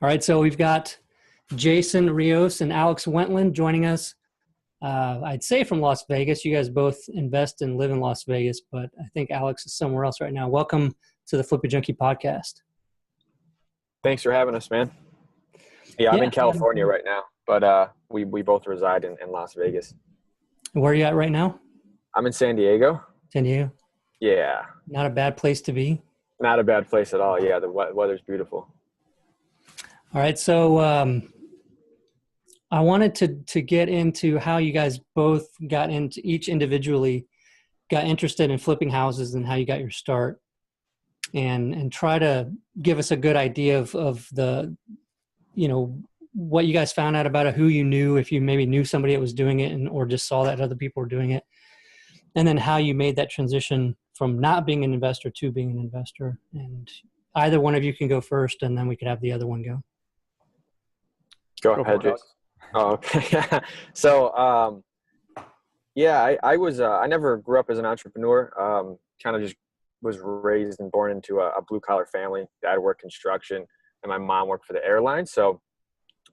All right, so we've got Jason Rios and Alex Wentland joining us. I'd say from Las Vegas. You guys both invest and live in Las Vegas, but I think Alex is somewhere else right now. Welcome to the Flip a Junkie podcast. Thanks for having us, man. Yeah, I'm in California right now, but we both reside in Las Vegas. Where are you at right now? I'm in San Diego. San Diego? Yeah. Not a bad place to be. Not a bad place at all. Yeah, the weather's beautiful. All right, so I wanted to get into how you guys both got into, each individually got interested in flipping houses and how you got your start, and try to give us a good idea of the, what you guys found out about it, who you knew, if you maybe knew somebody that was doing it or just saw that other people were doing it, and then how you made that transition from not being an investor to being an investor. And either one of you can go first, and then we could have the other one go. Go ahead, Jason. Oh, okay. So, I never grew up as an entrepreneur. Kind of just was raised and born into a blue collar family. Dad worked construction and my mom worked for the airline. So,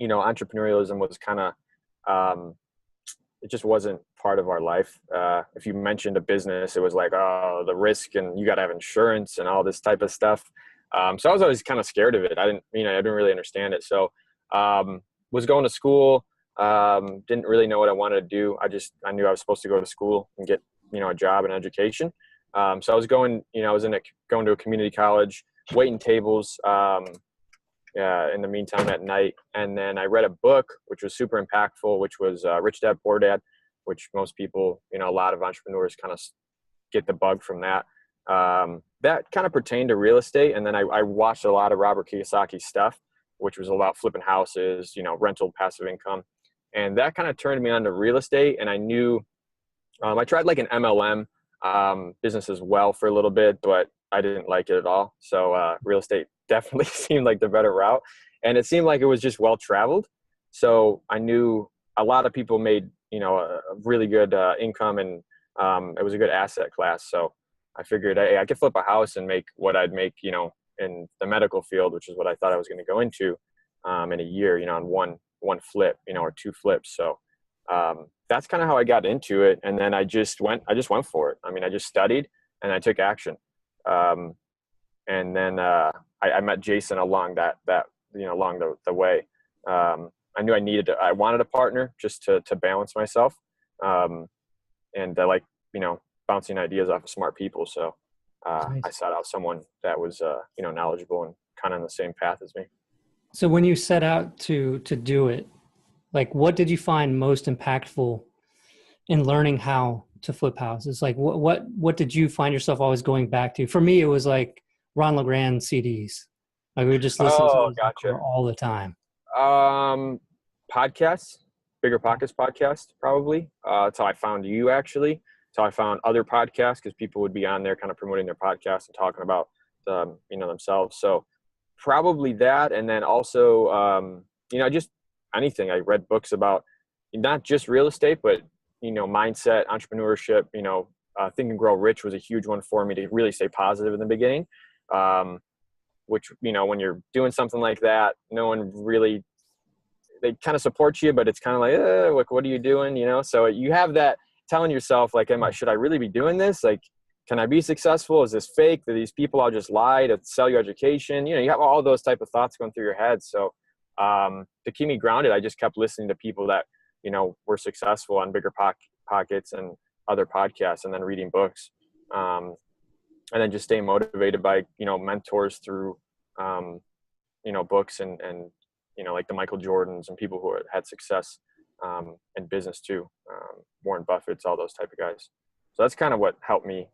entrepreneurialism was kind of, it just wasn't part of our life. If you mentioned a business, it was like, oh, the risk and you got to have insurance and all this type of stuff. So I was always kind of scared of it. I didn't really understand it. So, was going to school, didn't really know what I wanted to do. I knew I was supposed to go to school and get, a job and education. So I was going to a community college, waiting tables, in the meantime at night. And then I read a book, which was super impactful, which was Rich Dad, Poor Dad, which most people, a lot of entrepreneurs kind of get the bug from that. That kind of pertained to real estate. And then I watched a lot of Robert Kiyosaki's stuff, which was about flipping houses, rental passive income. And that kind of turned me on to real estate. And I knew, I tried like an MLM business as well for a little bit, but I didn't like it at all. So real estate definitely seemed like the better route. And it seemed like it was just well-traveled. So I knew a lot of people made, a really good income, and it was a good asset class. So I figured, hey, I could flip a house and make what I'd make, in the medical field, which is what I thought I was going to go into in a year, on one flip, or two flips. So that's kind of how I got into it. And then I just went for it. I mean, I just studied and I took action. And then I met Jason along along the way. I knew I wanted a partner just to balance myself. And I like, bouncing ideas off of smart people. So Nice. I sought out someone that was, knowledgeable and kind of on the same path as me. So when you set out to do it, like, what did you find most impactful in learning how to flip houses? Like, what did you find yourself always going back to? For me, it was like Ron LeGrand CDs. Like, we would just listen to those all the time. Podcasts, Bigger Pockets podcast, probably. That's how I found you, actually. So I found other podcasts because people would be on there kind of promoting their podcast and talking about themselves. So probably that. And then also, just anything. I read books about not just real estate, but, mindset, entrepreneurship, Think and Grow Rich was a huge one for me to really stay positive in the beginning. Which, when you're doing something like that, no one really, they kind of support you, but it's kind of like, what are you doing? So you have that telling yourself, like, should I really be doing this? Like, can I be successful? Is this fake? Do these people all just lie to sell you education? You have all those type of thoughts going through your head. So to keep me grounded, I just kept listening to people that, were successful on Bigger Pockets and other podcasts, and then reading books. And then just staying motivated by, mentors through, books and like the Michael Jordans and people who had success in business too. Warren Buffett's, all those type of guys. So that's kind of what helped me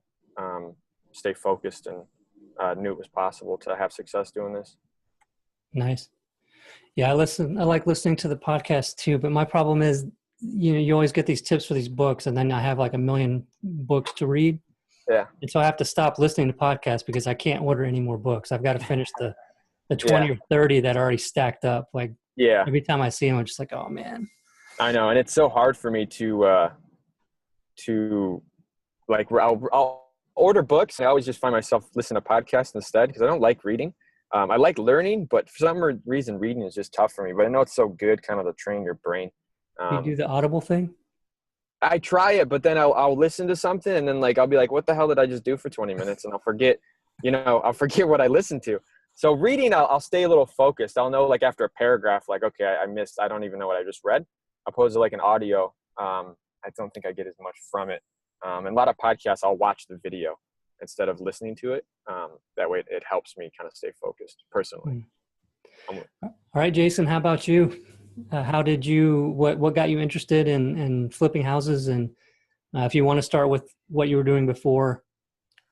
stay focused and knew it was possible to have success doing this. Nice. Yeah, I like listening to the podcast too, but my problem is, you always get these tips for these books, and then I have like 1 million books to read. Yeah. And so I have to stop listening to podcasts because I can't order any more books. I've got to finish the 20 or 30 that are already stacked up. Like, every time I see them, I'm just like, oh man. I know. And it's so hard for me to like, I'll order books. I always just find myself listening to podcasts instead because I don't like reading. I like learning, but for some reason, reading is just tough for me. But I know it's so good, kind of to train your brain. You do the Audible thing? I try it, but then I'll listen to something, and then like I'll be like, "What the hell did I just do for 20 minutes?" And I'll forget, I'll forget what I listened to. So reading, I'll stay a little focused. I'll know like after a paragraph, like, okay, I don't even know what I just read. Opposed to like an audio, I don't think I get as much from it. And a lot of podcasts, I'll watch the video instead of listening to it. That way it helps me kind of stay focused personally. All right, Jason, how about you? What got you interested in flipping houses? And if you want to start with what you were doing before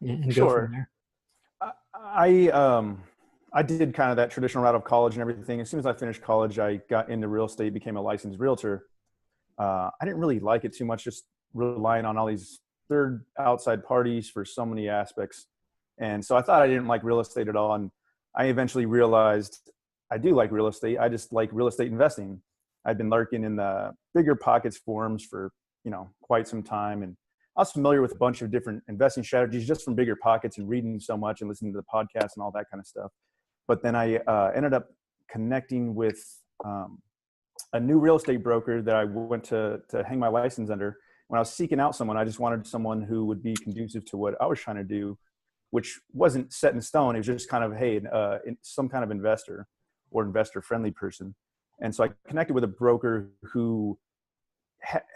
and go from there. I did kind of that traditional route of college and everything. As soon as I finished college, I got into real estate, became a licensed realtor. I didn't really like it too much, just relying on all these third outside parties for so many aspects. And so I thought I didn't like real estate at all. And I eventually realized I do like real estate. I just like real estate investing. I'd been lurking in the bigger pockets forums for, quite some time. And I was familiar with a bunch of different investing strategies just from bigger pockets and reading so much and listening to the podcasts and all that kind of stuff. But then I ended up connecting with a new real estate broker that I went to hang my license under. When I was seeking out someone, I just wanted someone who would be conducive to what I was trying to do, which wasn't set in stone. It was just kind of, hey, some kind of investor or investor-friendly person. And so I connected with a broker who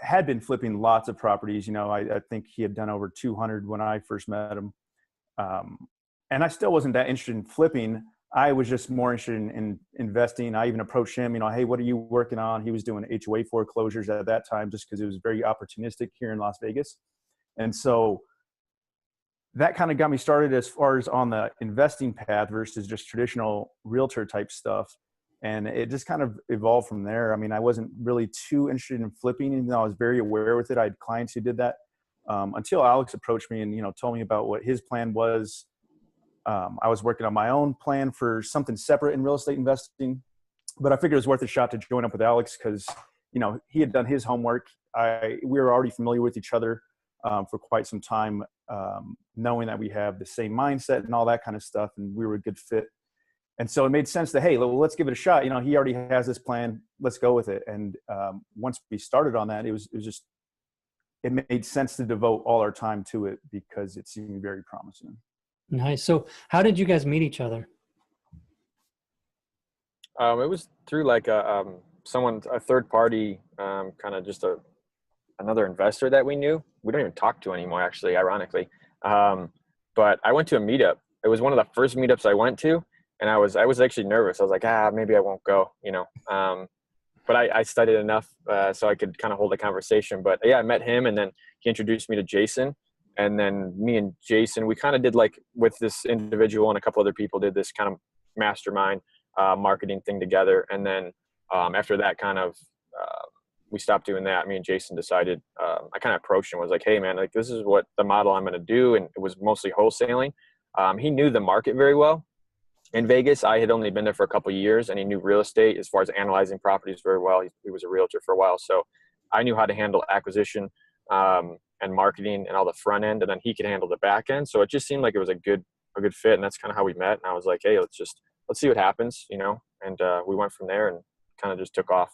had been flipping lots of properties. I think he had done over 200 when I first met him. And I still wasn't that interested in flipping. I was just more interested in investing. I even approached him, hey, what are you working on? He was doing HOA foreclosures at that time just because it was very opportunistic here in Las Vegas. And so that kind of got me started as far as on the investing path versus just traditional realtor type stuff. And it just kind of evolved from there. I mean, I wasn't really too interested in flipping, even though I was very aware with it. I had clients who did that until Alex approached me and, told me about what his plan was. I was working on my own plan for something separate in real estate investing, but I figured it was worth a shot to join up with Alex because, he had done his homework. We were already familiar with each other for quite some time, knowing that we have the same mindset and all that kind of stuff, and we were a good fit. And so it made sense that, hey, let's give it a shot. He already has this plan. Let's go with it. And once we started on that, it made sense to devote all our time to it because it seemed very promising. Nice. So how did you guys meet each other? It was through like a third party, kind of just another investor that we knew. We don't even talk to anymore, actually, ironically. But I went to a meetup. It was one of the first meetups I went to, and I was actually nervous. I was like, maybe I won't go, But I studied enough so I could kind of hold a conversation. But yeah, I met him, and then he introduced me to Jason. And then me and Jason, we kind of did like with this individual and a couple other people did this kind of mastermind marketing thing together. And then after that we stopped doing that. Me and Jason decided, I kind of approached him, was like, hey man, like this is what the model I'm going to do. And it was mostly wholesaling. He knew the market very well. In Vegas, I had only been there for a couple of years, and he knew real estate as far as analyzing properties very well. He was a realtor for a while. So I knew how to handle acquisition and marketing and all the front end, and then he could handle the back end. So it just seemed like it was a good fit, and that's kind of how we met. And I was like, hey, let's see what happens, and we went from there and kind of just took off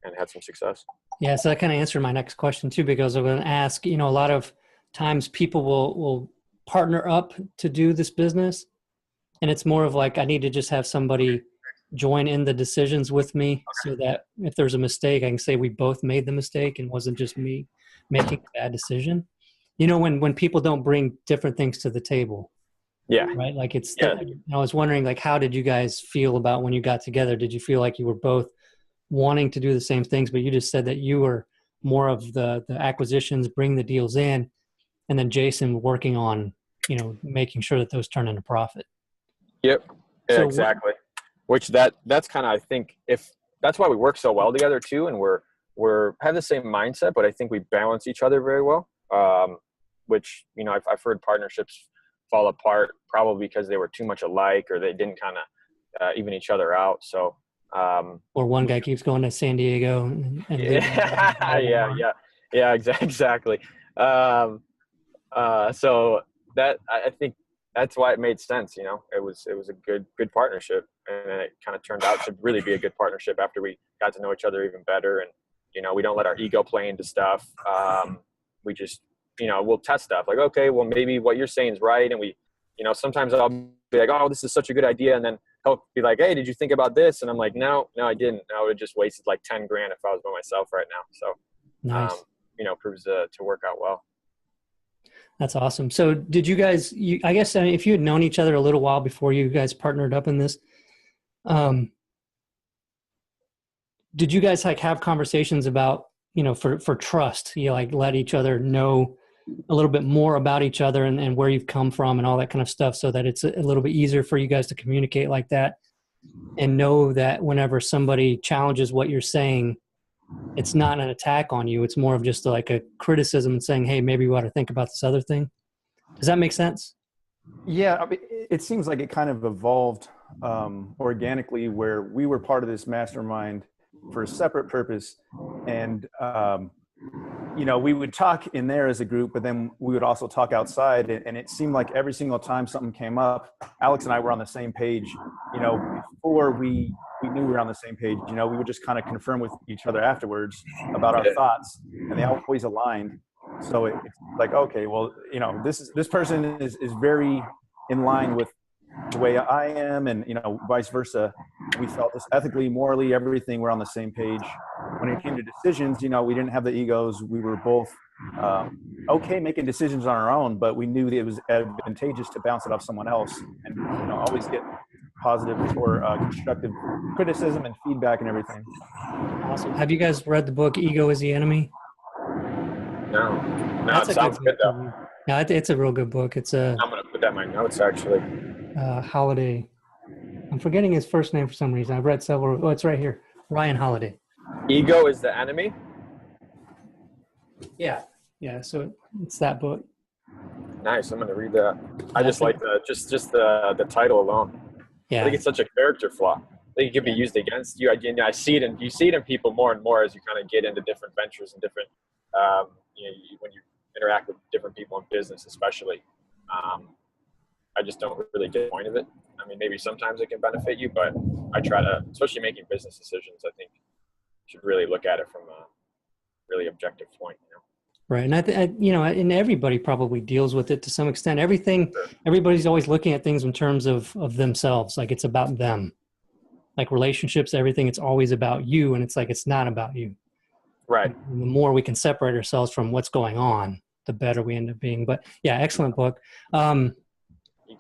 and had some success. Yeah, so that kind of answered my next question too, because I'm going to ask, a lot of times people will partner up to do this business, and it's more of like, I need to just have somebody join in the decisions with me so that if there's a mistake, I can say we both made the mistake and wasn't just me making a bad decision. When people don't bring different things to the table. Yeah. Right. Like I was wondering, like, how did you guys feel about when you got together? Did you feel like you were both wanting to do the same things, but you just said that you were more of the acquisitions, bring the deals in, and then Jason working on, making sure that those turn into profit. Yep. Yeah, so exactly. Which that's kind of, I think that's why we work so well together too. And we're have the same mindset, but I think we balance each other very well. Which, I've heard partnerships fall apart probably because they were too much alike or they didn't kind of even each other out. So, or one guy keeps going to San Diego. Yeah, exactly. So that, I think that's why it made sense. You know, it was a good partnership, and it kind of turned out to really be a good partnership after we got to know each other even better. And, you know, we don't let our ego play into stuff. We just, you know, we'll test stuff like, okay, well, maybe what you're saying is right. And we, you know, sometimes I'll be like, oh, this is such a good idea. And then he'll be like, hey, did you think about this? And I'm like, no, I didn't. I would have just wasted like 10 grand if I was by myself right now. So, Nice. you know, proves to work out well. That's awesome. So did you guys, I guess, I mean, if you had known each other a little while before you guys partnered up in this, did you guys like have conversations about, you know, for trust, you like let each other know a little bit more about each other and where you've come from and all that kind of stuff, so that it's a little bit easier for you guys to communicate like that and know that whenever somebody challenges what you're saying, it's not an attack on you. It's more of just like a criticism and saying, hey, maybe we ought to think about this other thing. Does that make sense? Yeah, I mean, it seems like it kind of evolved organically, where we were part of this mastermind for a separate purpose. And, you know, we would talk in there as a group, but then we would also talk outside. And it seemed like every single time something came up, Alex and I were on the same page. You know, before we knew we were on the same page, you know, we would just kind of confirm with each other afterwards about our thoughts, and they always aligned. So it's like, okay, well, you know, this person is very in line with the way I am, and, you know, vice versa. We felt this ethically, morally, everything, we're on the same page. When it came to decisions, you know, we didn't have the egos. We were both okay making decisions on our own, but we knew that it was advantageous to bounce it off someone else, and, you know, always get positive or constructive criticism and feedback and everything. Awesome. Have you guys read the book Ego is the Enemy? No, That's it sounds good though. Yeah, it's a real good book. It's a I'm gonna put that in my notes actually. Holiday. I'm forgetting his first name for some reason. I've read several. Oh, it's right here. Ryan Holiday. Ego is the enemy. Yeah. So it's that book. Nice. I'm gonna read that. I just like the title alone. Yeah. I think it's such a character flaw. I think it can be used against you. I see it, and you see it in people more and more as you kind of get into different ventures and different, you know, when you interact with different people in business, especially. I just don't really get the point of it. I mean, maybe sometimes it can benefit you, but I try to, especially making business decisions, I think you should really look at it from a really objective point, you know? Right. And you know, and everybody probably deals with it to some extent. Everybody's always looking at things in terms of themselves. Like it's about them, like relationships, everything. It's always about you. And it's like, it's not about you. Right. And the more we can separate ourselves from what's going on, the better we end up being. But yeah, excellent book.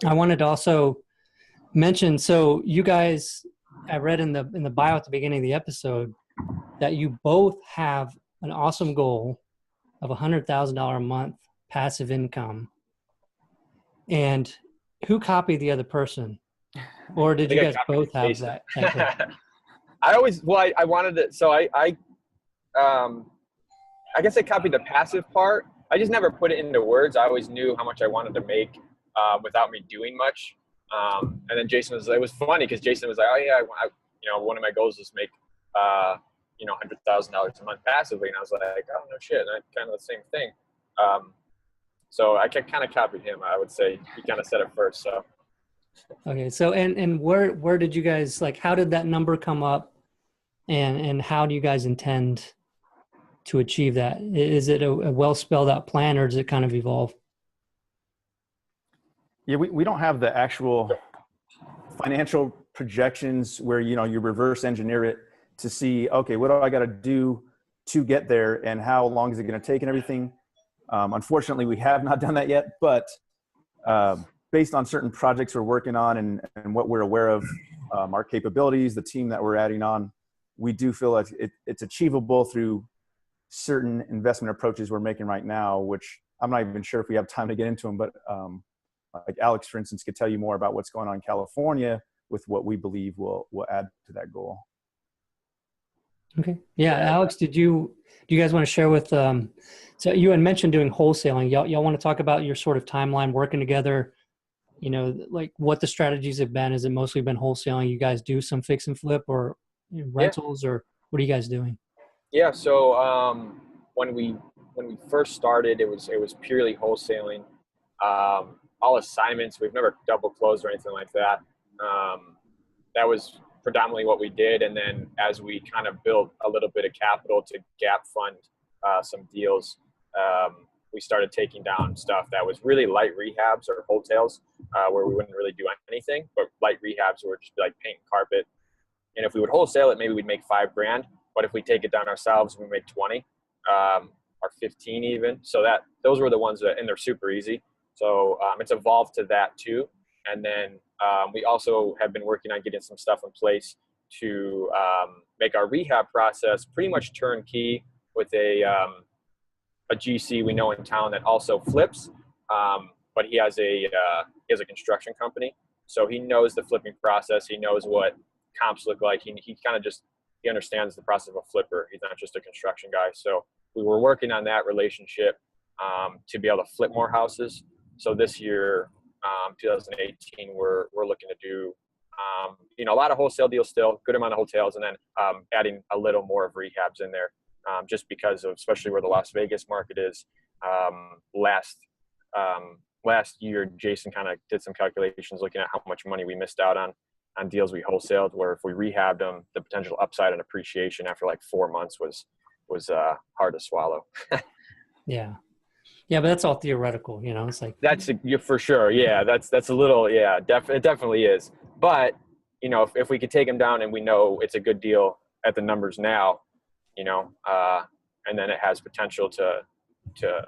I wanted to also mention, so you guys, I read in the bio at the beginning of the episode that you both have an awesome goal of $100,000 a month passive income. And who copied the other person? Or did you guys both have that? I wanted it. So I guess I copied the passive part. I just never put it into words. I always knew how much I wanted to make without me doing much. And then Jason it was funny because Jason was like, oh yeah, you know, one of my goals is make, you know, $100,000 a month passively. And I was like, oh no shit. And I kind of the same thing. So I kind of copied him. I would say he kind of said it first. So. Okay. So, and where did you guys, like, how did that number come up, and how do you guys intend to achieve that? Is it a well spelled out plan, or does it kind of evolve? Yeah, we don't have the actual financial projections where, you know, you reverse engineer it to see, okay, what do I got to do to get there, and how long is it going to take and everything. Unfortunately, we have not done that yet, but based on certain projects we're working on and what we're aware of, our capabilities, the team that we're adding on, we do feel like it's achievable through certain investment approaches we're making right now, which I'm not even sure if we have time to get into them, but like Alex, for instance, could tell you more about what's going on in California with what we believe will add to that goal. Okay. Yeah. Alex, do you guys want to share with, so you had mentioned doing wholesaling. Y'all want to talk about your sort of timeline working together, you know, like what the strategies have been? Has it mostly been wholesaling? You guys do some fix and flip or rentals, or what are you guys doing? Yeah. So when we first started, it was purely wholesaling. all assignments. We've never double closed or anything like that. That was predominantly what we did. And then as we kind of built a little bit of capital to gap fund some deals, we started taking down stuff that was really light rehabs or wholesales, where we wouldn't really do anything, but light rehabs would just be like paint and carpet. And if we would wholesale it, maybe we'd make $5,000. But if we take it down ourselves, we make 20 or 15 even. So those were the ones that, and they're super easy. So it's evolved to that too. And then we also have been working on getting some stuff in place to make our rehab process pretty much turnkey with a GC we know in town that also flips, but he has a construction company, so he knows the flipping process. He knows what comps look like. He kind of he understands the process of a flipper. He's not just a construction guy. So we were working on that relationship to be able to flip more houses. So this year, 2018, we're looking to do a lot of wholesale deals still, good amount of hotels, and then adding a little more of rehabs in there. Just because of, especially where the Las Vegas market is. Last year, Jason kind of did some calculations looking at how much money we missed out on deals we wholesaled, where if we rehabbed them, the potential upside and appreciation after like 4 months was hard to swallow. Yeah. Yeah, but that's all theoretical, it's like. That's for sure. Yeah, that's a little, yeah, it definitely is. But, if we could take them down and we know it's a good deal at the numbers now, and then it has potential to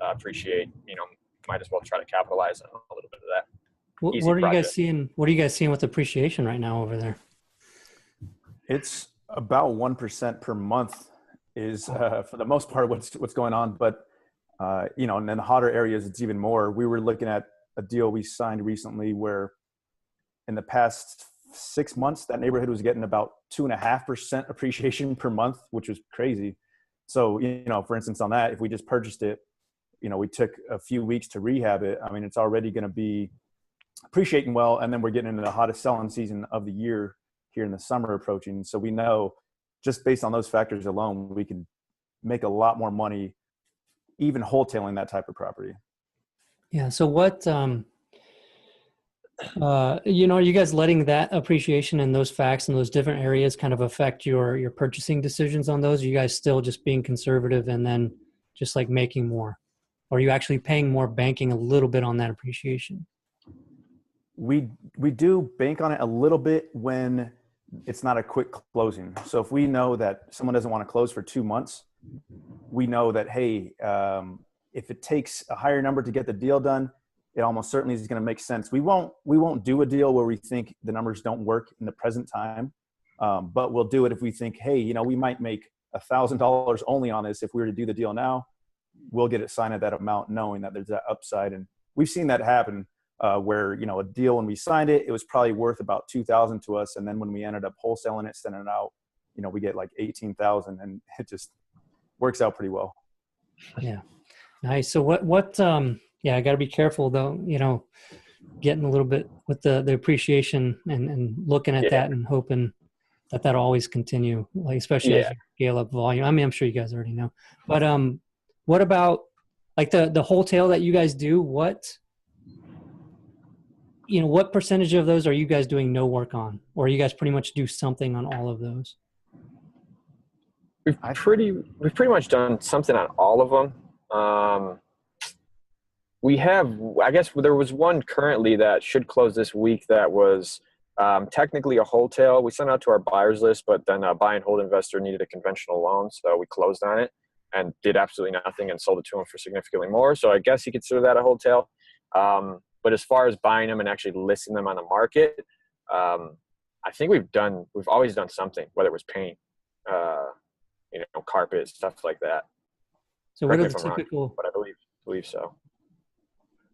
appreciate, might as well try to capitalize on a little bit of that. What are you guys seeing? What are you guys seeing with appreciation right now over there? It's about 1% per month is for the most part what's going on. But and in the hotter areas, it's even more. We were looking at a deal we signed recently where in the past 6 months, that neighborhood was getting about 2.5% appreciation per month, which was crazy. So, for instance, on that, if we just purchased it, we took a few weeks to rehab it. I mean, it's already going to be appreciating well. And then we're getting into the hottest selling season of the year here in the summer approaching. So we know just based on those factors alone, we can make a lot more money, even wholesaling that type of property. Yeah. So what, are you guys letting that appreciation and those facts in those different areas kind of affect your purchasing decisions on those? Are you guys still just being conservative and then just like making more? Or are you actually paying more, banking a little bit on that appreciation? We do bank on it a little bit when it's not a quick closing. So if we know that someone doesn't want to close for 2 months, we know that, hey, if it takes a higher number to get the deal done, it almost certainly is going to make sense. We won't do a deal where we think the numbers don't work in the present time, but we'll do it if we think, hey, we might make $1,000 only on this. If we were to do the deal now, we'll get it signed at that amount, knowing that there's that upside. And we've seen that happen where a deal when we signed it, it was probably worth about $2,000 to us, and then when we ended up wholesaling it, sending it out, we get like $18,000, and it just works out pretty well. Yeah, nice. So what? Yeah, I got to be careful though, getting a little bit with the appreciation and looking at that and hoping that'll always continue, like especially as you scale up volume. I mean, I'm sure you guys already know, but what about like the wholesale that you guys do? What percentage of those are you guys doing no work on, or you guys pretty much do something on all of those? We've pretty much done something on all of them. We have, I guess there was one currently that should close this week that was technically a wholesale. We sent out to our buyers list, but then a buy and hold investor needed a conventional loan, so we closed on it and did absolutely nothing and sold it to him for significantly more. So I guess you consider that a wholesale. But as far as buying them and actually listing them on the market, I think we've always done something, whether it was paint, carpet, stuff like that. So what are the typical? But I believe so.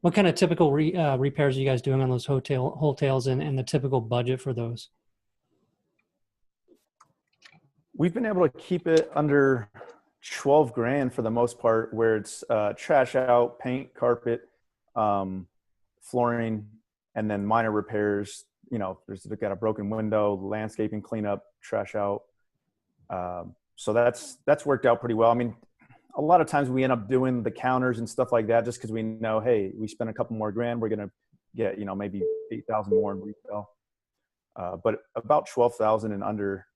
What kind of typical repairs are you guys doing on those hotels and the typical budget for those? We've been able to keep it under $12,000 for the most part, where it's trash out, paint, carpet, flooring, and then minor repairs. They've got a broken window, landscaping cleanup, trash out. So that's worked out pretty well. I mean, a lot of times we end up doing the counters and stuff like that just because we know, hey, we spend a couple more grand, we're going to get, maybe 8,000 more in retail. But about 12,000 and under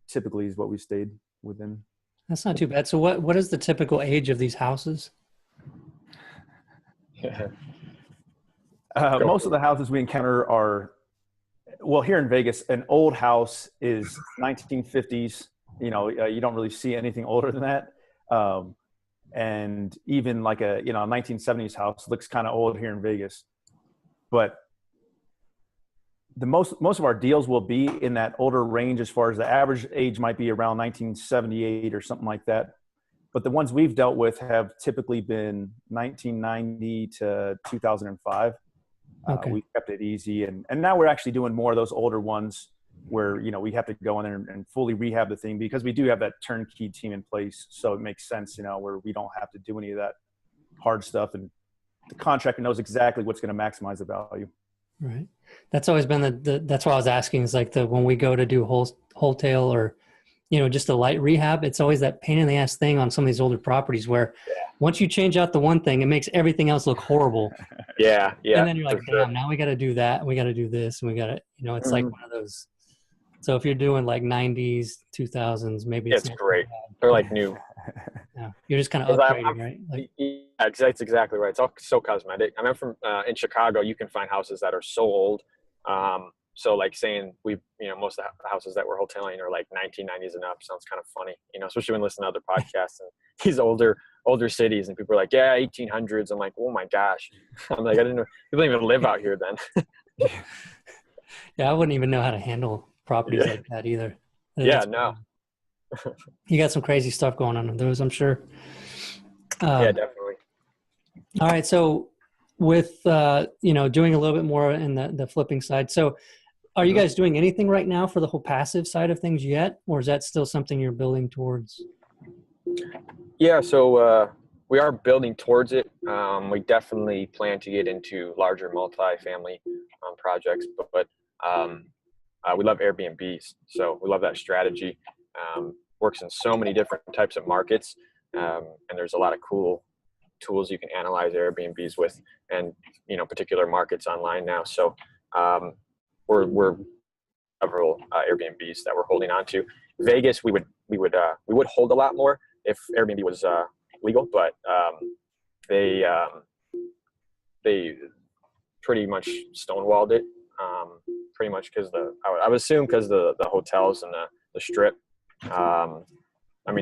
typically is what we stayed within. That's not too bad. So what is the typical age of these houses? Most of the houses we encounter are, well, here in Vegas, an old house is 1950s. You don't really see anything older than that. And even like a 1970s house looks kind of old here in Vegas. But the most of our deals will be in that older range, as far as the average age might be around 1978 or something like that. But the ones we've dealt with have typically been 1990 to 2005. Okay. We kept it easy. And now we're actually doing more of those older ones where, we have to go in there and fully rehab the thing, because we do have that turnkey team in place. So it makes sense, where we don't have to do any of that hard stuff. And the contractor knows exactly what's going to maximize the value. Right. That's always been that's why I was asking, is like when we go to do wholesale or, just a light rehab, it's always that pain in the ass thing on some of these older properties where once you change out the one thing, it makes everything else look horrible. Yeah. And then you're like, damn, now we got to do that. We got to do this. And we got to, it's like one of those. So if you're doing like 90s, 2000s, maybe it's great. They're like new. Yeah. You're just kind of upgrading, right? That's exactly right. It's all so cosmetic. I'm from in Chicago. You can find houses that are so old. So like saying most of the houses that we're wholesaling are like 1990s and up sounds kind of funny, especially when listening to other podcasts and these older cities, and people are like, yeah, 1800s. I'm like, oh my gosh. I'm like, I didn't know people didn't even live out here then. Yeah. I wouldn't even know how to handle properties like that either. Yeah, no. You got some crazy stuff going on in those, I'm sure. Yeah, definitely. All right. So with, doing a little bit more in the flipping side. So are you guys doing anything right now for the whole passive side of things yet? Or is that still something you're building towards? Yeah. So, we are building towards it. We definitely plan to get into larger multi-family projects, but we love Airbnbs. So we love that strategy. Works in so many different types of markets. And there's a lot of cool tools you can analyze Airbnbs with, and, particular markets online now. So we're several Airbnbs that we're holding on to. Vegas, we would hold a lot more if Airbnb was legal, but they pretty much stonewalled it. Pretty much because I would assume because the hotels and the strip.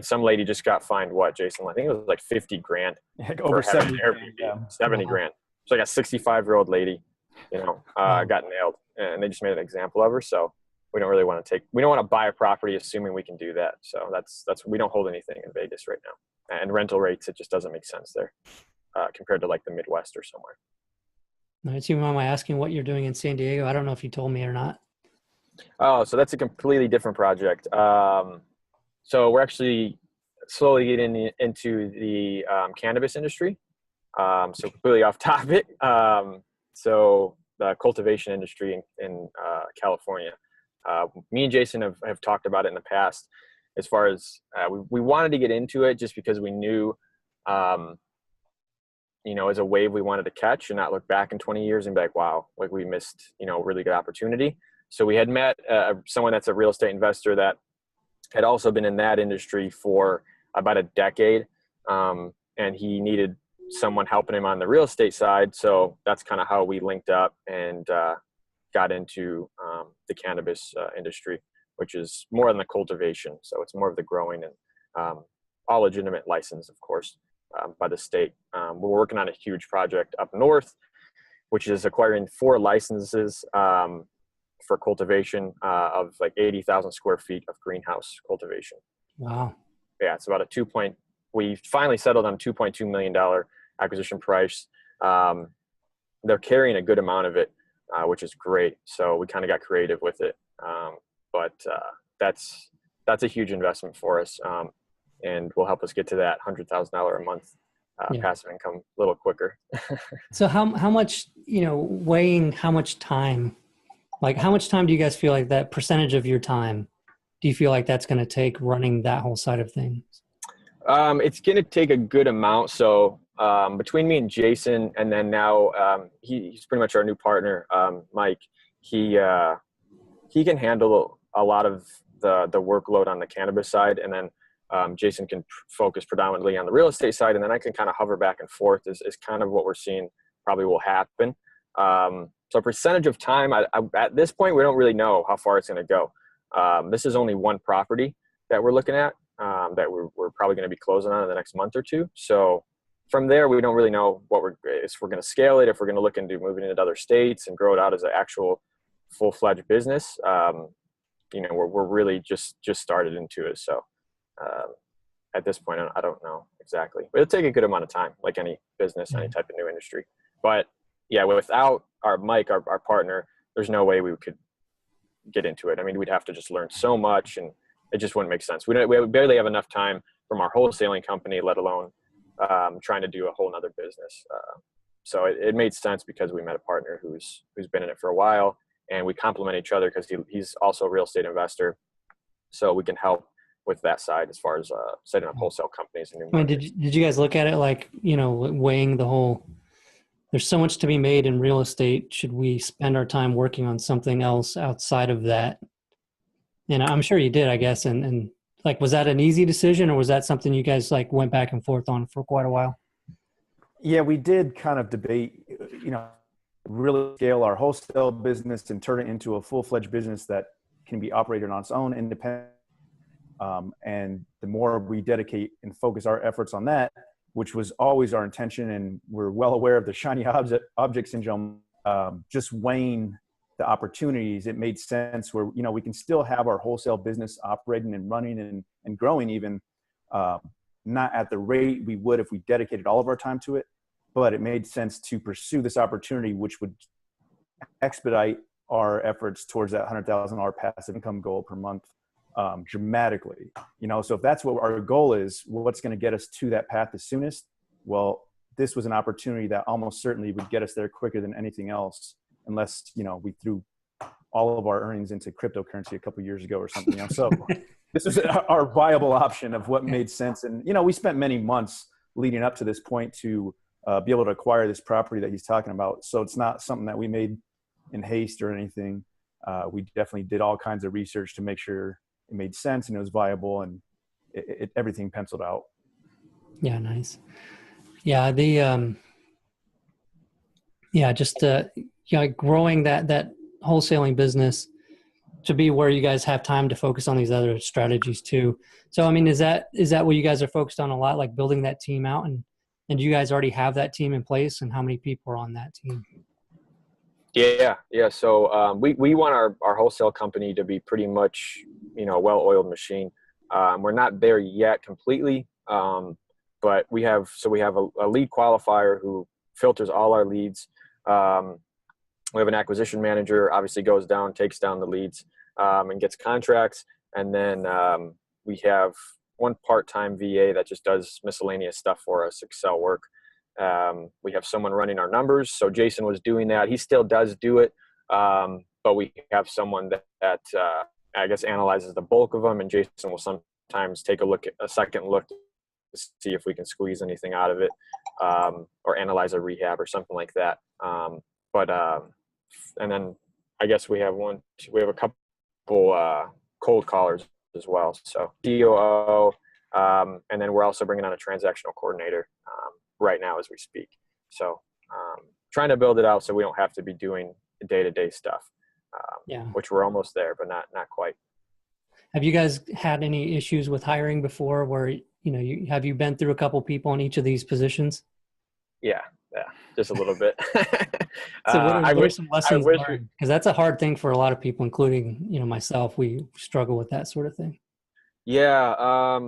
Some lady just got fined Jason? I think it was like $50,000. Over 70. $70,000. So like a 65-year-old lady, got nailed, and they just made an example of her. So we don't really want to buy a property assuming we can do that. So that's we don't hold anything in Vegas right now, and rental rates, it just doesn't make sense there compared to like the Midwest or somewhere. All right, so you mind my asking what you're doing in San Diego? I don't know if you told me or not. Oh, so that's a completely different project. So we're actually slowly getting into the cannabis industry. So completely off topic. So the cultivation industry in California. Me and Jason have talked about it in the past, as far as we wanted to get into it just because we knew as a wave we wanted to catch and not look back in 20 years and be like, wow, like we missed, a really good opportunity. So we had met someone that's a real estate investor that had also been in that industry for about a decade. And he needed someone helping him on the real estate side. So that's kind of how we linked up and got into the cannabis industry, which is more than the cultivation. So it's more of the growing and all legitimate license, of course. By the state. We're working on a huge project up north, which is acquiring 4 licenses for cultivation of like 80,000 square feet of greenhouse cultivation. Wow. Yeah, it's about we finally settled on $2.2 million acquisition price. They're carrying a good amount of it, which is great. So we kind of got creative with it. But that's a huge investment for us. And will help us get to that $100,000 a month passive income a little quicker. So how much, weighing how much time, like how much time do you guys feel like that percentage of your time, do you feel like that's going to take running that whole side of things? It's going to take a good amount. So between me and Jason, and then now he's pretty much our new partner, Mike. He can handle a lot of the workload on the cannabis side, and then Jason can focus predominantly on the real estate side, and then I can kind of hover back and forth is kind of what we're seeing probably will happen. So percentage of time, at this point, we don't really know how far it's going to go. This is only one property that we're looking at that we're probably going to be closing on in the next month or two. So from there, we don't really know if we're going to scale it, if we're going to look into moving into other states and grow it out as an actual full-fledged business. We're really just started into it. So at this point, I don't know exactly, but it'll take a good amount of time, like any business, any type of new industry. But yeah, without our Mike, our partner, there's no way we could get into it. I mean, we'd have to just learn so much, and it just wouldn't make sense. We barely have enough time from our wholesaling company, let alone trying to do a whole nother business. So it made sense because we met a partner who's been in it for a while, and we complement each other because he's also a real estate investor. So we can help with that side as far as setting up wholesale companies. And I mean, did you guys look at it like, weighing the whole, there's so much to be made in real estate. Should we spend our time working on something else outside of that? And I'm sure you did, I guess. And like, was that an easy decision, or was that something you guys like went back and forth on for quite a while? Yeah, we did kind of debate, really scale our wholesale business and turn it into a full-fledged business that can be operated on its own independent. And the more we dedicate and focus our efforts on that, which was always our intention, and we're well aware of the shiny object syndrome, just weighing the opportunities, it made sense where, we can still have our wholesale business operating and running and growing, even not at the rate we would if we dedicated all of our time to it, but it made sense to pursue this opportunity, which would expedite our efforts towards that $100,000 passive income goal per month dramatically. So if that's what our goal is, what's going to get us to that path the soonest? Well, this was an opportunity that almost certainly would get us there quicker than anything else, unless, we threw all of our earnings into cryptocurrency a couple of years ago or something else. So this is our viable option of what made sense. And, we spent many months leading up to this point to be able to acquire this property that he's talking about. So it's not something that we made in haste or anything. We definitely did all kinds of research to make sure it made sense and it was viable, and everything penciled out. Yeah. Nice. Yeah. Growing that wholesaling business to be where you guys have time to focus on these other strategies too. So, I mean, is that what you guys are focused on a lot, like building that team out? And do you guys already have that team in place, and how many people are on that team? Yeah. So we want our wholesale company to be pretty much, a well-oiled machine. We're not there yet completely, but we have a lead qualifier who filters all our leads. We have an acquisition manager, obviously goes down, takes down the leads, and gets contracts. And then we have one part-time VA that just does miscellaneous stuff for us, Excel work. We have someone running our numbers. So Jason was doing that. He still does do it. But we have someone that I guess analyzes the bulk of them. And Jason will sometimes take a second look to see if we can squeeze anything out of it, or analyze a rehab or something like that. And then I guess we have a couple cold callers as well. So COO, and then we're also bringing on a transactional coordinator right now as we speak. So trying to build it out so we don't have to be doing day-to-day stuff, which we're almost there, but not quite. Have you guys had any issues with hiring before where, have you been through a couple people in each of these positions? Yeah, just a little bit. So what are some lessons learned? Because that's a hard thing for a lot of people, including, myself. We struggle with that sort of thing. Yeah.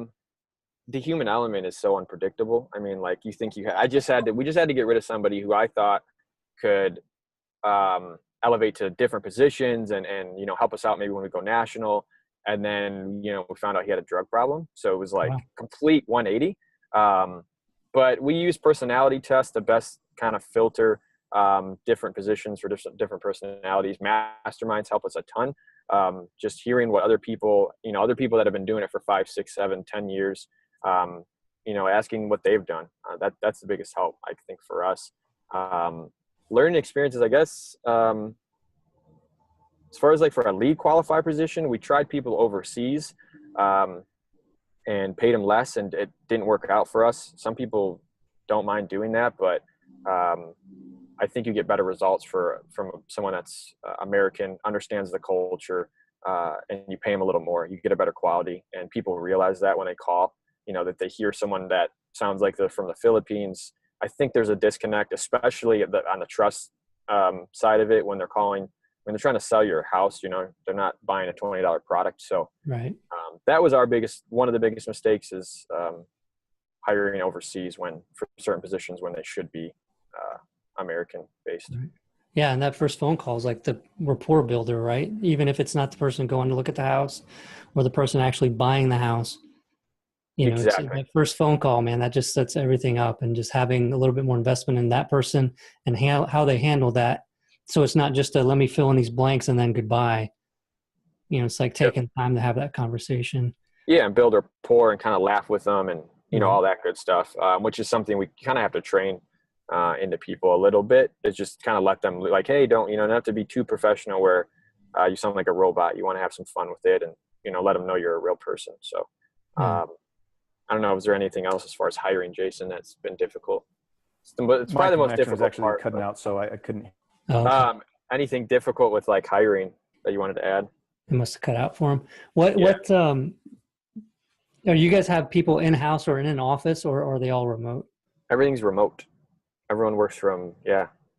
The human element is so unpredictable. I mean, like you think we just had to get rid of somebody who I thought could elevate to different positions and help us out maybe when we go national. And then, we found out he had a drug problem. So it was like complete 180. But we use personality tests to best kind of filter different positions for different personalities. Masterminds help us a ton. Just hearing what other people that have been doing it for 5, 6, 7, 10 years, asking what they've done. That's the biggest help, I think, for us. Learning experiences, I guess. As far as like for a lead qualified position, we tried people overseas and paid them less, and it didn't work out for us. Some people don't mind doing that, but I think you get better results from someone that's American, understands the culture, and you pay them a little more. You get a better quality, and people realize that when they call, that they hear someone that sounds like they're from the Philippines. I think there's a disconnect, especially on the trust side of it, when they're calling. When they're trying to sell your house, they're not buying a $20 product. So right. That was one of the biggest mistakes is hiring overseas for certain positions when they should be American based. Right. Yeah. And that first phone call is like the rapport builder, right? Even if it's not the person going to look at the house or the person actually buying the house, Exactly. It's that first phone call, man, that just sets everything up, and just having a little bit more investment in that person and how they handle that. So it's not just let me fill in these blanks and then goodbye. It's like taking time to have that conversation. Yeah, and build rapport and kind of laugh with them and, all that good stuff, which is something we kind of have to train into people a little bit. Is just kind of let them like, hey, don't have to be too professional where you sound like a robot. You want to have some fun with it and, let them know you're a real person. So I don't know. Is there anything else as far as hiring, Jason, that's been difficult? It's probably the most difficult actually part. Cutting out, so I couldn't. Oh, okay. Anything difficult with like hiring that you wanted to add? It must have cut out for him. What you guys have people in house or in an office, or are they all remote? Everything's remote. Everyone works from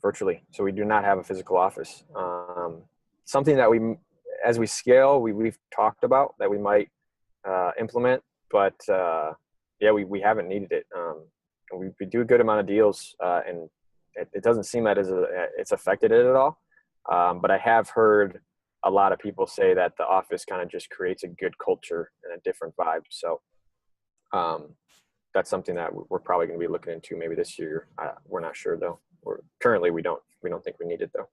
virtually. So we do not have a physical office. Something that as we scale, we've talked about that we might implement, but we haven't needed it. And we do a good amount of deals, and it doesn't seem that it's affected it at all. But I have heard a lot of people say that the office kind of just creates a good culture and a different vibe. So that's something that we're probably going to be looking into maybe this year. We're not sure though. Currently we don't think we need it though.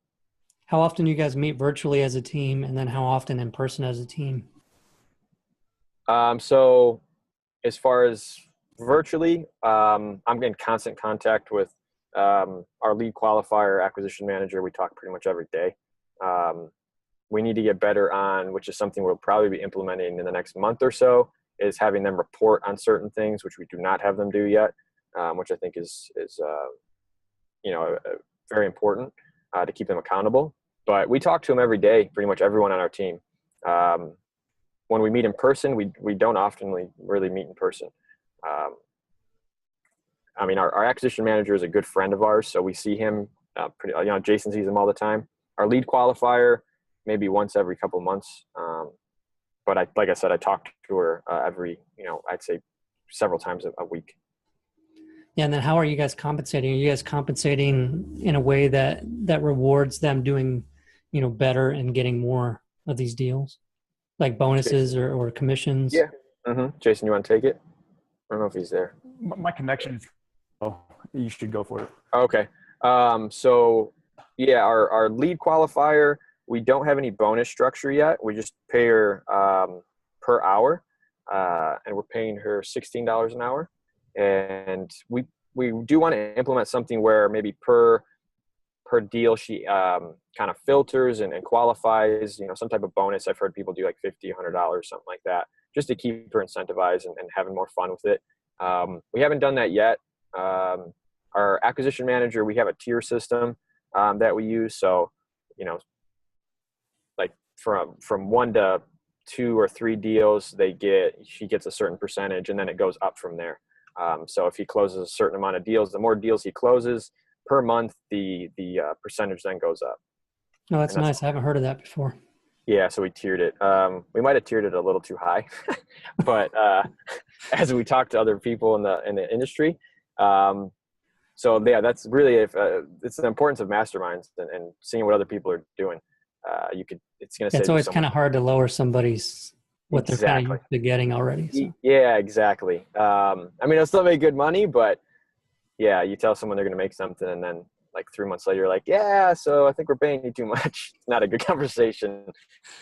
How often do you guys meet virtually as a team, and then how often in person as a team? So as far as virtually, I'm in constant contact with our lead qualifier acquisition manager. We talk pretty much every day. We need to get better on, which is something we'll probably be implementing in the next month or so, is having them report on certain things, which we do not have them do yet, which I think is very important to keep them accountable. But we talk to them every day, pretty much everyone on our team. When we meet in person, we don't often really meet in person. Our acquisition manager is a good friend of ours, so we see him Jason sees him all the time. Our lead qualifier, maybe once every couple months. But like I said, I talk to her every, I'd say several times a week. Yeah. And then how are you guys compensating? Are you guys compensating in a way that rewards them doing, better and getting more of these deals, like bonuses or commissions? Yeah. Mm-hmm. Jason, you want to take it? I don't know if he's there. My connection is. Oh, you should go for it. Okay. So yeah, our lead qualifier, we don't have any bonus structure yet. We just pay her per hour, and we're paying her $16 an hour. And we do want to implement something where maybe per deal she kind of filters and qualifies, some type of bonus. I've heard people do like $50, $100, something like that, just to keep her incentivized and having more fun with it. We haven't done that yet. Our acquisition manager, we have a tier system that we use. So, like from 1 to 2 or 3 deals, she gets a certain percentage, and then it goes up from there. So if he closes a certain amount of deals, the more deals he closes per month, the percentage then goes up. Oh, that's nice. I haven't heard of that before. Yeah, so we tiered it. We might have tiered it a little too high, but as we talk to other people in the industry, so yeah, that's really it's the importance of masterminds and seeing what other people are doing. It's going to. It's always kind of hard to lower somebody's what they're kind of used to getting already. So. Yeah, exactly. It'll still make good money, but yeah, you tell someone they're going to make something, and then like 3 months later, you're like, yeah, so I think we're paying you too much. It's not a good conversation.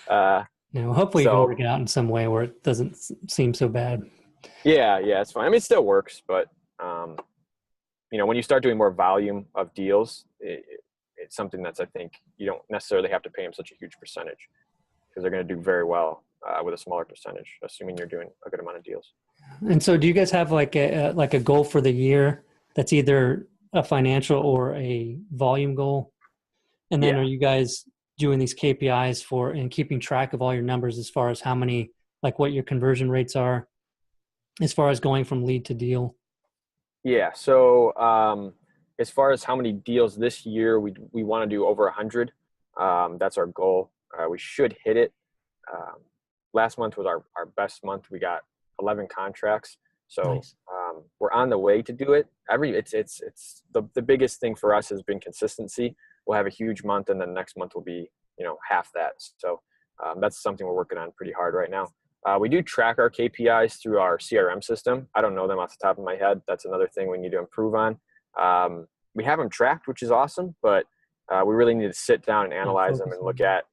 Hopefully you can work it out in some way where it doesn't seem so bad. Yeah, it's fine. I mean, it still works, but when you start doing more volume of deals, it's something that's, I think, you don't necessarily have to pay them such a huge percentage, because they're going to do very well with a smaller percentage, assuming you're doing a good amount of deals. And so do you guys have like a goal for the year that's either a financial or a volume goal? And then Yeah. are you guys doing these KPIs for and keeping track of all your numbers as far as how many, like what your conversion rates are as far as going from lead to deal? Yeah. So as far as how many deals this year, we want to do over 100. That's our goal. We should hit it. Last month was our best month. We got 11 contracts. So Nice. we're on the way to do it. It's the biggest thing for us has been consistency. We'll have a huge month, and then next month will be, half that. So that's something we're working on pretty hard right now. We do track our KPIs through our CRM system. I don't know them off the top of my head. That's another thing we need to improve on. We have them tracked, which is awesome, but we really need to sit down and analyze them and look at,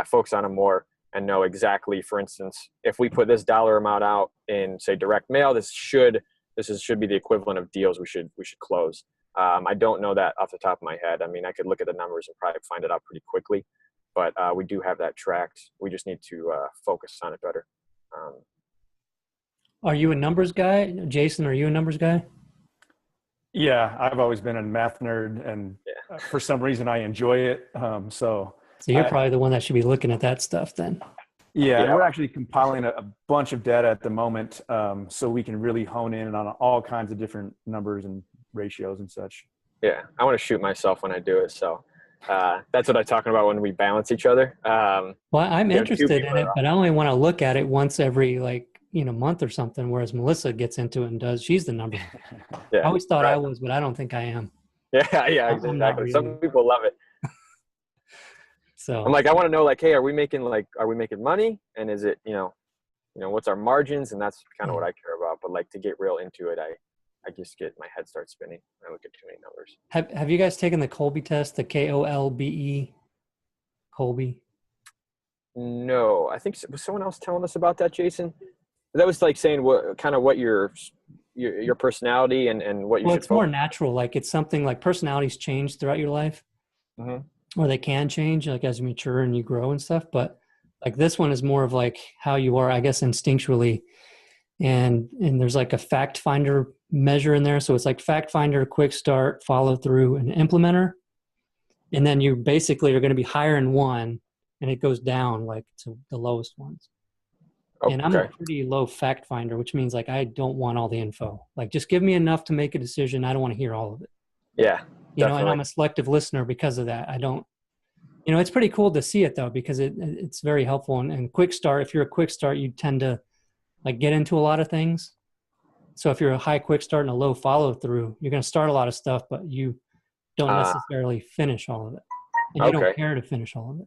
focus on them more and know exactly, for instance, if we put this dollar amount out in, say, direct mail, this should be the equivalent of deals we should close. I don't know that off the top of my head. I mean, I could look at the numbers and probably find it out pretty quickly, but we do have that tracked. We just need to focus on it better. Are you a numbers guy? Jason, are you a numbers guy? Yeah, I've always been a math nerd, and for some reason I enjoy it. So you're probably the one that should be looking at that stuff then. Yeah, and we're actually compiling a bunch of data at the moment, so we can really hone in on all kinds of different numbers and ratios and such. Yeah, I want to shoot myself when I do it. So that's what I'm talking about when we balance each other. Well, I'm interested in it, but I only want to look at it once every month or something, whereas Melissa gets into it and does. She's the number. I always thought I was, but I don't think I am. Yeah, exactly. Really. Some people love it. So I'm like, I want to know, like, hey, are we making money? And is it, what's our margins? And that's kind of what I care about. But like, to get real into it, I just get my head starts spinning. I look at too many numbers. Have you guys taken the Kolbe test, the KOLBE? Kolbe? No, I think was someone else telling us about that, Jason? That was like saying what your personality and what you should. Well, it's more natural. Like it's something like personalities change throughout your life, or they can change like as you mature and you grow and stuff. But like this one is more of like how you are, I guess, instinctually. And there's like a fact finder measure in there. So it's like fact finder, quick start, follow through, and implementer. And then you basically are going to be higher in one, and it goes down like to the lowest ones. Okay. And I'm a pretty low fact finder, which means like I don't want all the info. Like just give me enough to make a decision. I don't want to hear all of it. Yeah. And I'm a selective listener because of that. I don't, it's pretty cool to see it though, because it's very helpful. And quick start, if you're a quick start, you tend to like get into a lot of things. So if you're a high quick start and a low follow through, you're going to start a lot of stuff, but you don't necessarily finish all of it. And you don't care to finish all of it.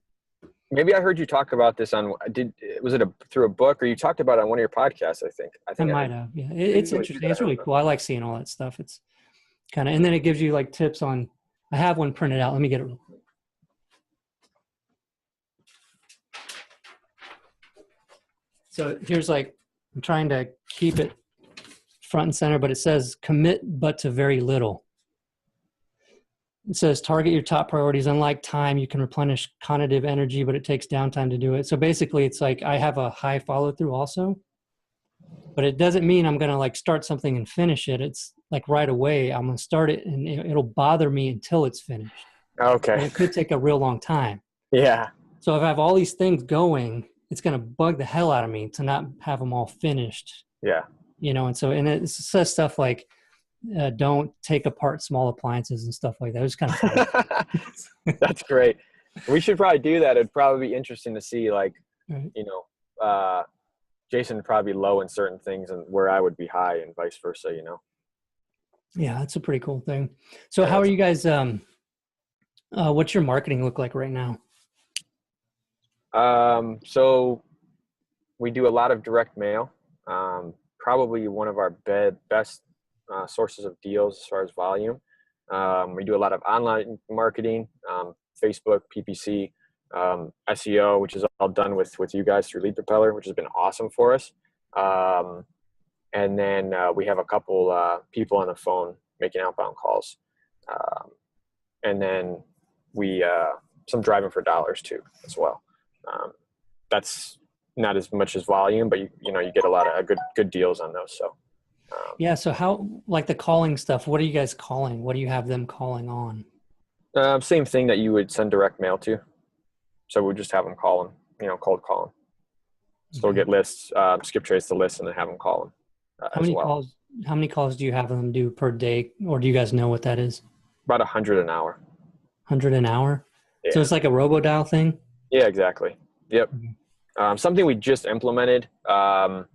Maybe I heard you talk about this was it through a book, or you talked about it on one of your podcasts? I think I might have. Yeah, it's interesting. It's really cool. I like seeing all that stuff. It's kind of, and then it gives you like tips on. I have one printed out. Let me get it real quick. So here's like, I'm trying to keep it front and center, but it says commit, but to very little. It says target your top priorities. Unlike time, you can replenish cognitive energy, but it takes downtime to do it. So basically it's like I have a high follow through also, but it doesn't mean I'm going to like start something and finish it. It's like right away, I'm going to start it and it'll bother me until it's finished. Okay. And it could take a real long time. Yeah. So if I have all these things going, it's going to bug the hell out of me to not have them all finished. Yeah. And it says stuff like, don't take apart small appliances and stuff like that. It was kind of funny. That's great. We should probably do that. It'd probably be interesting to see, like, Jason would probably be low in certain things and where I would be high and vice versa, Yeah, that's a pretty cool thing. So how are you guys, what's your marketing look like right now? So we do a lot of direct mail. Probably one of our best sources of deals as far as volume. We do a lot of online marketing, Facebook, PPC, SEO, which is all done with you guys through Lead Propeller, which has been awesome for us. And then we have a couple people on the phone making outbound calls. And then we some driving for dollars too as well. That's not as much as volume, but you get a lot of good deals on those. So yeah. So how, like the calling stuff, what are you guys calling? What do you have them calling on? same thing that you would send direct mail to. So we just have them call them, cold call them. So we'll get lists, skip trace the list, and then have them call them as well. How many calls do you have them do per day, or do you guys know what that is? About 100 an hour. 100 an hour? Yeah. So it's like a robo-dial thing? Yeah, exactly. Yep. Mm-hmm. Something we just implemented. You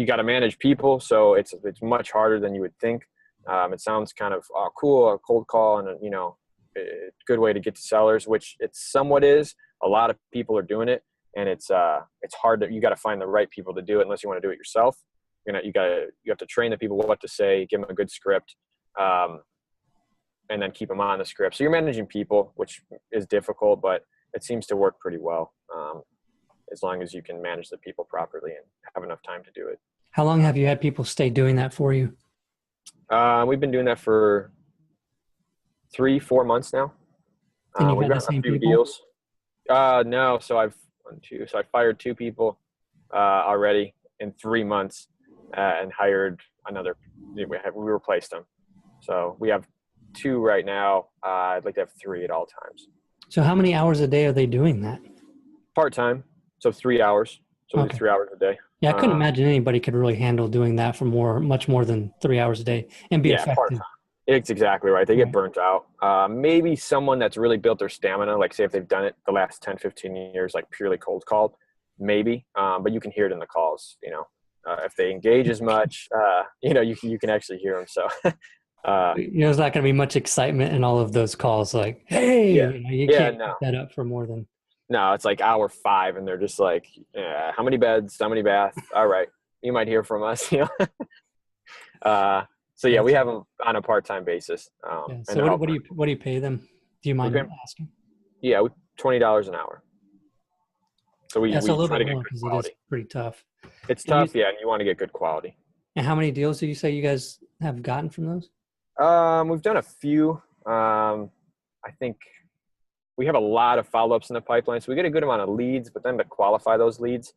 got to manage people, so it's much harder than you would think. It sounds kind of cool, a cold call, and a good way to get to sellers, which it somewhat is. A lot of people are doing it, and it's hard you got to find the right people to do it unless you want to do it yourself. You have to train the people what to say, give them a good script, and then keep them on the script. So you're managing people, which is difficult, but it seems to work pretty well, as long as you can manage the people properly and have enough time to do it. How long have you had people stay doing that for you? We've been doing that for 3-4 months now. And you've we've had got the same a few people? deals. No, so I fired 2 people already in 3 months, and hired another. We replaced them. So we have 2 right now. I'd like to have 3 at all times. So how many hours a day are they doing that? Part-time, so 3 hours. So we do 3 hours a day. Yeah, I couldn't imagine anybody could really handle doing that for much more than 3 hours a day and be effective. Part-time. It's exactly right. They get burnt out. Maybe someone that's really built their stamina, like say if they've done it the last 10, 15 years, like purely cold called, maybe. But you can hear it in the calls, if they engage as much, you can actually hear them. So, there's not going to be much excitement in all of those calls. Like, hey, you can't keep that up for more than. No, it's like hour 5 and they're just like, how many beds, how many baths? All right. You might hear from us, So yeah, we have them on a part-time basis. So what do you pay them? Do you mind asking? Yeah, $20 an hour. So we a little try to bit get more good because quality. it is pretty tough. It's tough, and you want to get good quality. And how many deals do you say you guys have gotten from those? We've done a few. I think we have a lot of follow-ups in the pipeline, so we get a good amount of leads, but then to qualify those leads,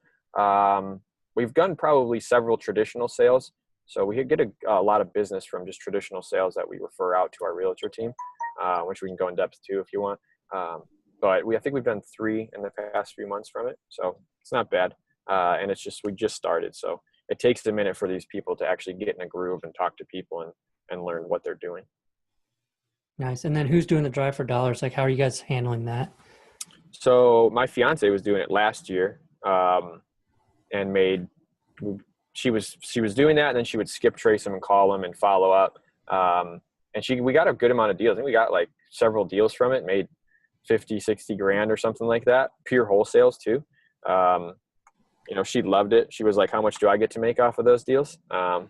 we've done probably several traditional sales. So we get a lot of business from just traditional sales that we refer out to our realtor team, which we can go in depth to if you want. But I think we've done 3 in the past few months from it. So it's not bad. And we just started. So it takes a minute for these people to actually get in a groove and talk to people and learn what they're doing. Nice. And then who's doing the drive for dollars? Like, how are you guys handling that? So my fiance was doing it last year, and she was doing that, and then she would skip trace them and call them and follow up. And we got a good amount of deals. I think we got like several deals from it, made 50, 60 grand or something like that. Pure wholesales too. She loved it. She was like, how much do I get to make off of those deals? I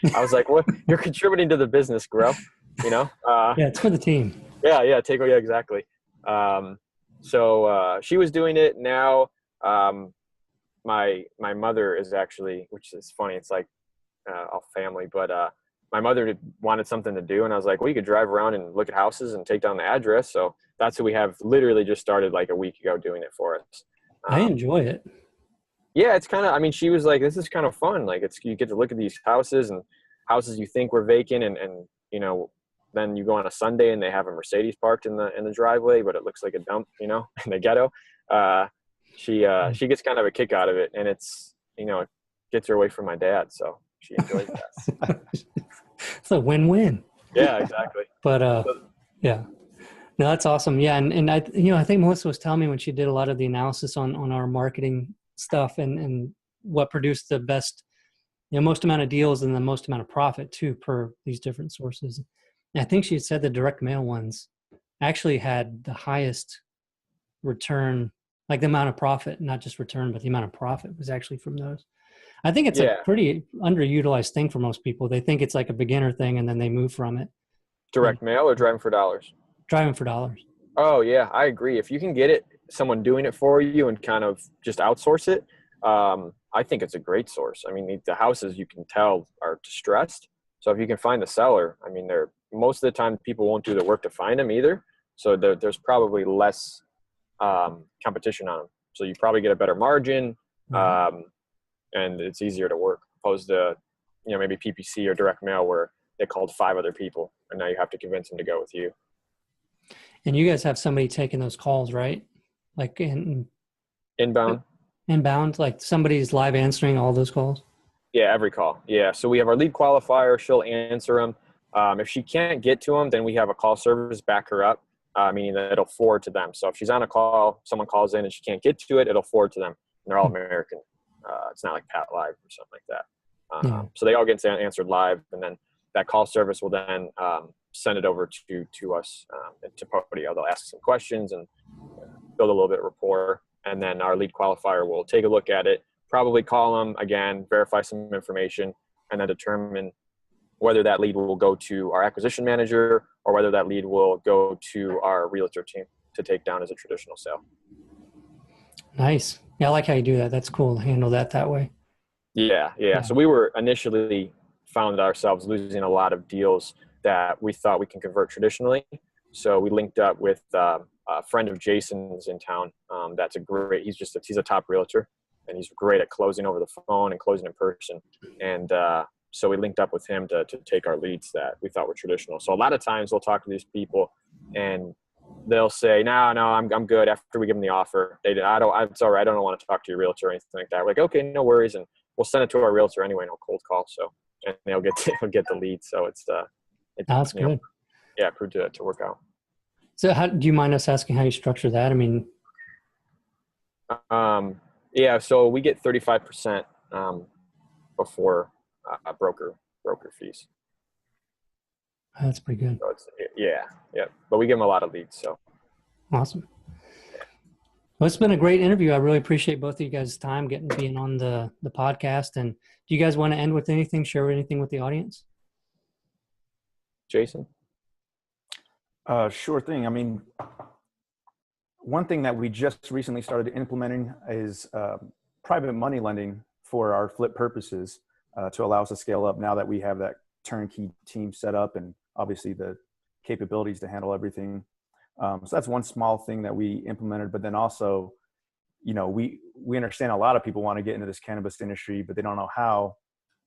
was like, what? You're contributing to the business, grow, yeah, it's for the team. Yeah. Exactly. So she was doing it. Now, my mother is actually, which is funny. It's like all family, but my mother wanted something to do, and I was like, well, you could drive around and look at houses and take down the address. So that's who we have literally just started like a week ago doing it for us. I enjoy it. Yeah, it's kind of, she was like, this is kind of fun. Like you get to look at these houses and houses you think were vacant, and then you go on a Sunday and they have a Mercedes parked in the driveway, but it looks like a dump, in the ghetto. She gets kind of a kick out of it, and it's, it gets her away from my dad. So she enjoys that. It's a win-win. Yeah, exactly. But yeah, no, that's awesome. Yeah. And I think Melissa was telling me when she did a lot of the analysis on our marketing stuff and what produced the best, most amount of deals and the most amount of profit too, per these different sources. And I think she had said the direct mail ones actually had the highest return, like the amount of profit, not just return, but the amount of profit was actually from those. I think it's a pretty underutilized thing for most people. They think it's like a beginner thing and then they move from it. Direct mail or driving for dollars? Driving for dollars. Oh yeah, I agree. If you can get someone doing it for you and kind of just outsource it, I think it's a great source. I mean, the houses you can tell are distressed. So if you can find the seller, I mean, most of the time people won't do the work to find them either. So there's probably less competition on them. So you probably get a better margin, and it's easier to work opposed to, maybe PPC or direct mail where they called 5 other people and now you have to convince them to go with you. And you guys have somebody taking those calls, right? Like Inbound, like somebody's live answering all those calls? Yeah, every call. Yeah. So we have our lead qualifier. She'll answer them. If she can't get to them, then we have a call service back her up, meaning that it'll forward to them. So if she's on a call, someone calls in and she can't get to it, it'll forward to them. And they're all American. It's not like Pat Live or something like that. So they all get answered live, and then that call service will then send it over to us, to Podio. They'll ask some questions and build a little bit of rapport. And then our lead qualifier will take a look at it, probably call them again, verify some information, and then determine whether that lead will go to our acquisition manager or whether that lead will go to our realtor team to take down as a traditional sale. Nice. Yeah, I like how you do that. That's cool to handle that way. Yeah. So we were initially found ourselves losing a lot of deals that we thought we can convert traditionally. So we linked up with a friend of Jason's in town. He's a top realtor, and he's great at closing over the phone and closing in person. And so we linked up with him to take our leads that we thought were traditional. So a lot of times we'll talk to these people and they'll say, no, I'm good. After we give them the offer, it's all right. I don't want to talk to your realtor or anything like that. We're like, okay, no worries. And we'll send it to our realtor anyway, and he'll cold call. So, and they'll get the lead. So that's good. Proved to work out. So do you mind us asking how you structure that? I mean, so we get 35% before broker fees. That's pretty good. So but we give them a lot of leads. So awesome. Well, it's been a great interview. I really appreciate both of you guys' time being on the podcast. And do you guys want to end with anything? Share anything with the audience? Jason? Sure thing. I mean, one thing that we just recently started implementing is private money lending for our flip purposes to allow us to scale up now that we have that turnkey team set up and obviously the capabilities to handle everything. So that's one small thing that we implemented, but then also, we understand a lot of people want to get into this cannabis industry, but they don't know how.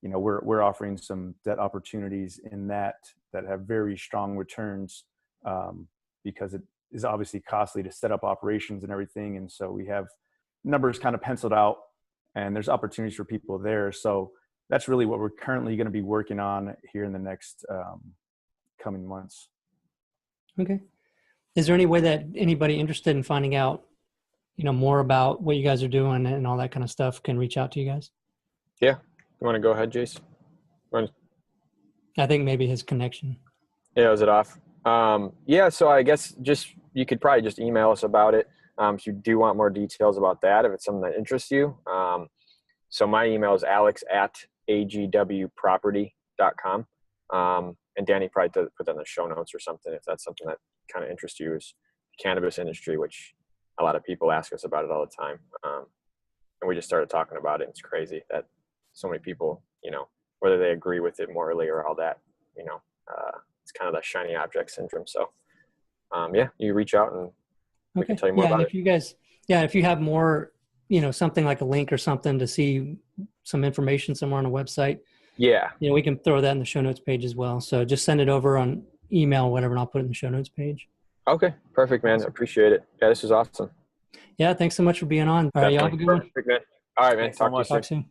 We're offering some debt opportunities in that have very strong returns because it is obviously costly to set up operations and everything. And so we have numbers kind of penciled out and there's opportunities for people there. So that's really what we're currently going to be working on here in the next coming months. Okay. Is there any way that anybody interested in finding out, more about what you guys are doing and all that kind of stuff can reach out to you guys? Yeah. You want to go ahead, Jace? I think maybe his connection. Yeah, is it off? So I guess you could probably just email us about it if you do want more details about that, if it's something that interests you. So my email is alex@agwproperty.com. And Danny probably put that in the show notes or something if that's something that kind of interests you, is the cannabis industry, which a lot of people ask us about it all the time. And we just started talking about it. It's crazy that so many people, whether they agree with it morally or all that, it's kind of that shiny object syndrome. So, you reach out and we can tell you more about it. If you have more, something like a link or something to see some information somewhere on a website, we can throw that in the show notes page as well. So just send it over on email or whatever, and I'll put it in the show notes page. Okay. Perfect, man. Awesome. Appreciate it. Yeah, this is awesome. Yeah. Thanks so much for being on. All right. Y'all have a good one. Perfect, man. All right, man. Talk to you soon.